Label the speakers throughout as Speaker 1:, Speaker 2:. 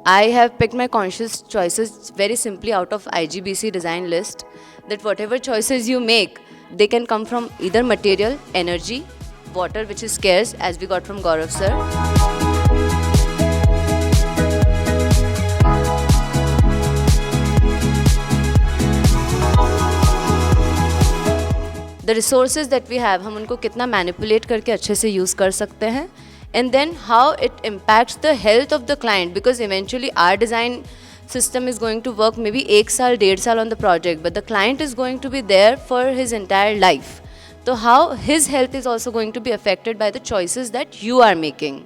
Speaker 1: I have picked my conscious choices very simply out of IGBC design list, that whatever choices you make, they can come from either material, energy, water, which is scarce, as we got from Gaurav sir. The resources that we have, हम उनको कितना manipulate करके अच्छे से use कर सकते हैं, and then how it impacts the health of the client, because eventually our design system is going to work maybe 1 साल 1.5 साल on the project, but the client is going to be there for his entire life. So how his health is also going to be affected by the choices that you are making.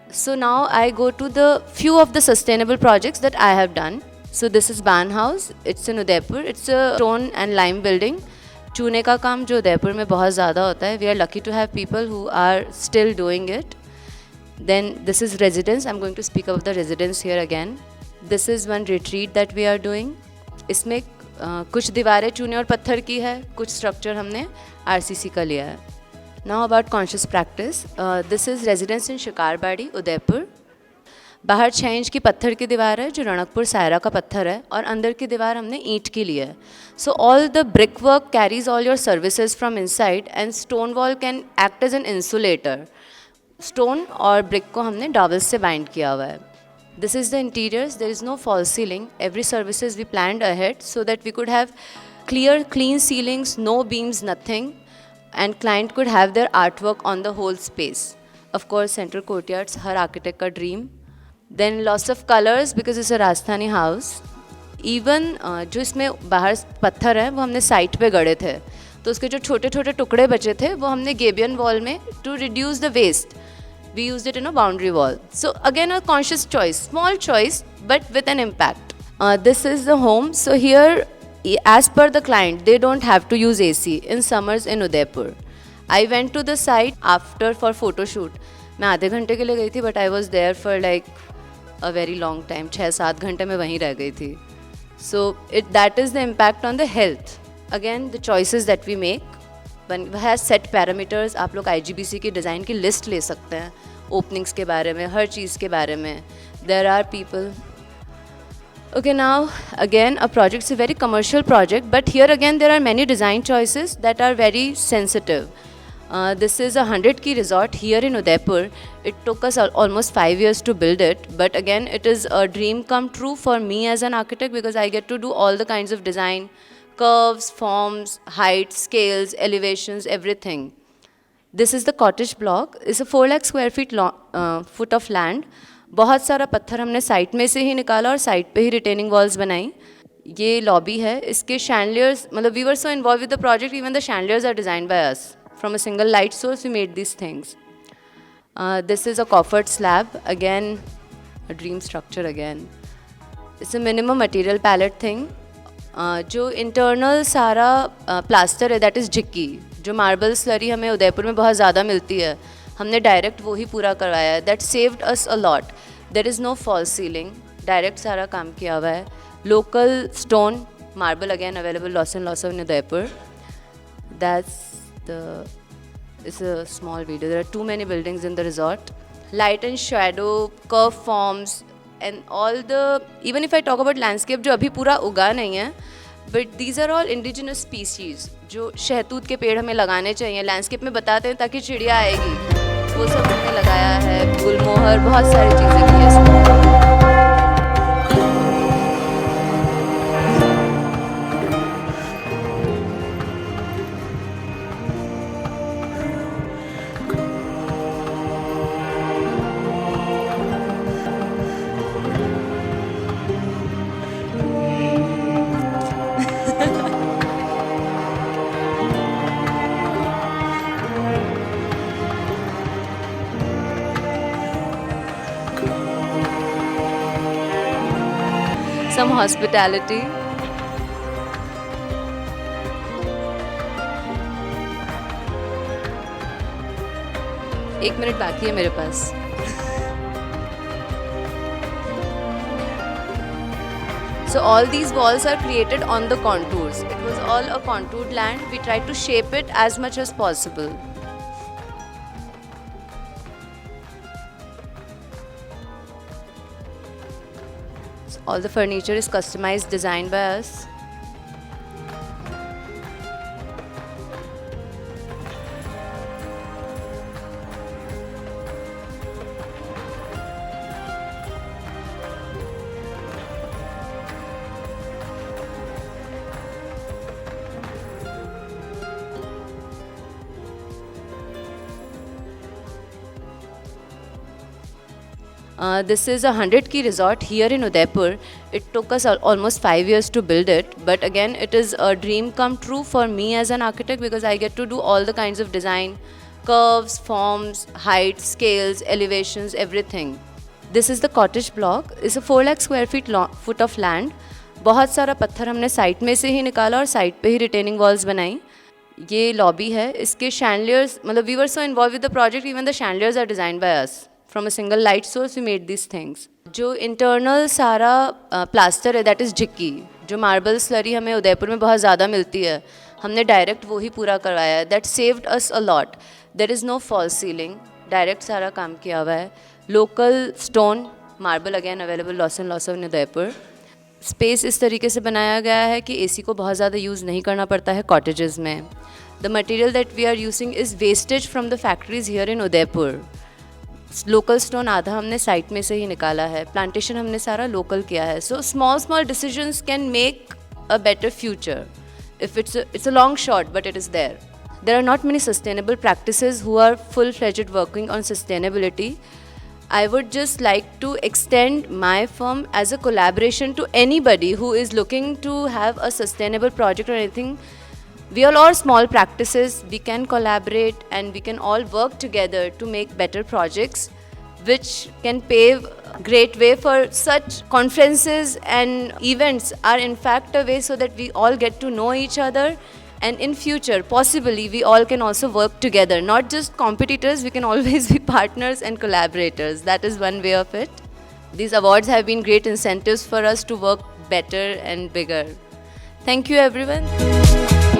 Speaker 1: So now I go to the few of the sustainable projects that I have done. So this is Ban House. It's in Udaipur. It's a stone and lime building. चूने का काम जो उदयपुर में बहुत ज़्यादा होता है, we are lucky to have people who are still doing it. Then this is residence. I am going to speak about the residence here again. This is one retreat that we are doing. इसमें कुछ दीवारें चूने और पत्थर की है, कुछ structure हमने RCC का लिया है. Now about conscious practice. This is residence in Shikarbadi, Udaipur. बाहर 6 इंच की पत्थर की दीवार है जो रणकपुर सायरा का पत्थर है, और अंदर की दीवार हमने ईंट की ली है. So all the brick work carries all your services from inside, and stone wall can act as an insulator. Stone और ब्रिक को हमने डॉवल्स से बाइंड किया हुआ है. This is the interiors. There is no false ceiling. Every services we planned ahead so that we could have clean ceilings, no beams, nothing, and client could have their artwork on the whole space. Of course, central courtyards, her architect का dream. Then lots of colors because it's a Rajasthani house. Even जो इसमें बाहर पत्थर है वो हमने site पे गढ़े थे, तो उसके जो छोटे छोटे टुकड़े बचे थे वो हमने गेबियन वॉल में, to reduce the waste, we used it in a boundary wall. So again a conscious choice, small choice but with an impact. This is the home. So here, as per the client, they don't have to use AC in summers in Udaipur. I went to the site after for photo shoot. मैं आधे घंटे के लिए गई थी, but I was there for like a very long time. 6-7 घंटे में वहीं रह गई थी. So that is the impact on the health. Again, the choices that we make. When has set parameters. आप लोग IGBC की डिज़ाइन की लिस्ट ले सकते हैं, ओपनिंग्स के बारे में, हर चीज़ के बारे में. There are people. Okay, now again a project is a very commercial project, but here again there are many design choices that are very sensitive. This is a 100 key resort here in Udaipur. It took us almost 5 years to build it, but again it is a dream come true for me as an architect, because I get to do all the kinds of design, curves, forms, heights, scales, elevations, everything. This is the cottage block. It's a 4 lakh square foot of land. बहुत सारा पत्थर हमने site में से ही निकाला और site पे ही retaining walls बनाई. ये लॉबी है. इसके शैंडलियर्स, मतलब we were so involved with the project, even the chandeliers are designed by us. From a single light source we made this things. This is a coffered slab, again a dream structure. Again it's a minimum material palette thing. जो internal सारा plaster है, that is झिक्की. जो marble slurry हमें उदयपुर में बहुत ज़्यादा मिलती है, हमने डायरेक्ट वो ही पूरा करवाया है. That saved us a lot. There is no false ceiling, direct सारा काम किया हुआ है. Local stone marble again available lots and in Udaipur. That's the it's a small video. There are too many buildings in the resort. Light and shadow, curve forms, and all the, even if I talk about landscape जो अभी पूरा उगा नहीं है, but these are all indigenous species. जो शहतूत के पेड़ हमें लगाने चाहिए, लैंडस्केप में बताते हैं ताकि चिड़िया आएगी, वो सब हमने लगाया है. गुलमोहर, बहुत सारी चीज़ें की है इसमें. Some hospitality. एक मिनट बाकी है मेरे पास. So all these walls are created on the contours. It was all a contoured land. We tried to shape it as much as possible. All the furniture is customized, designed by us. This is a 100-key resort here in Udaipur. It took us almost 5 years to build it, but again, it is a dream come true for me as an architect because I get to do all the kinds of design, curves, forms, heights, scales, elevations, everything. This is the cottage block. It's a 4 lakh square foot of land. बहुत सारा पत्थर हमने site में से ही निकाला और site पे ही retaining walls बनाई. ये लॉबी है. इसके शैंडलियर्स, मतलब we were so involved with the project, even the chandeliers are designed by us. From a single light source we made these things. जो इंटरनल सारा प्लास्टर है दैट इज़ झिक्की. जो मार्बल स्लरी हमें उदयपुर में बहुत ज़्यादा मिलती है, हमने डायरेक्ट वो ही पूरा करवाया है. That saved us a lot. There is no false ceiling, direct सारा काम किया हुआ है. Local stone marble again available lots and lots in Udaipur. Space इस तरीके से बनाया गया है कि एसी को बहुत ज़्यादा यूज़ नहीं करना पड़ता है कॉटेजेस में. The material that we are using is wastage from the factories here in Udaipur. Local stone आधा हमने साइट में से ही निकाला है. प्लांटेशन हमने सारा लोकल किया है. So small decisions can make a better future. If it's a long shot, but it is there. There are not many sustainable practices who are full-fledged working on sustainability. I would just like to extend my firm as a collaboration to anybody who is looking to have a sustainable project or anything. We all are small practices, we can collaborate and we can all work together to make better projects which can pave great way for such conferences and events are in fact a way so that we all get to know each other, and in future possibly we all can also work together, not just competitors, we can always be partners and collaborators. That is one way of it. These awards have been great incentives for us to work better and bigger. Thank you everyone.